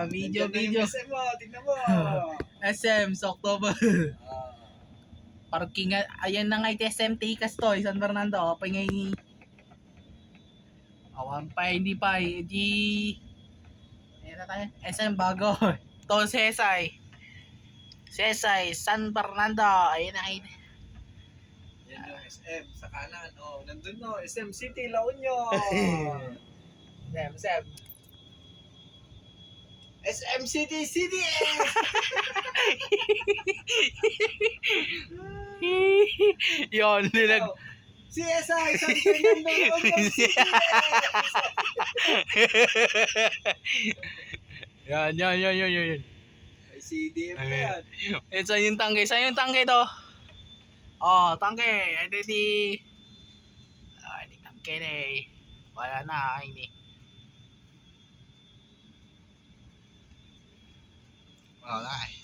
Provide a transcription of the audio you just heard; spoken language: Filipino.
Video, Nandiyan na video. yung SM mo, tignan mo. SM sa October. Ah, Parking, ayan na nga ito SM Tikas to, San Fernando. Kapag ngay, awan pa, hindi pa, ayan na tayo, SM bago. To Sesay, San Fernando. Ayan na ito. yan yung SM sa kanan. Oh, nandun no, SM City, La Union. SM. SM City, CDS! Yon, nilag... CSI, San Fernando, La Union, CDS! Yan. Ay, CDM na yan. Ito yung tangke. Saan yung tangke to? Oh, tangke. Ito di... Ini tangke na eh. Wala na, ini. Wala eh.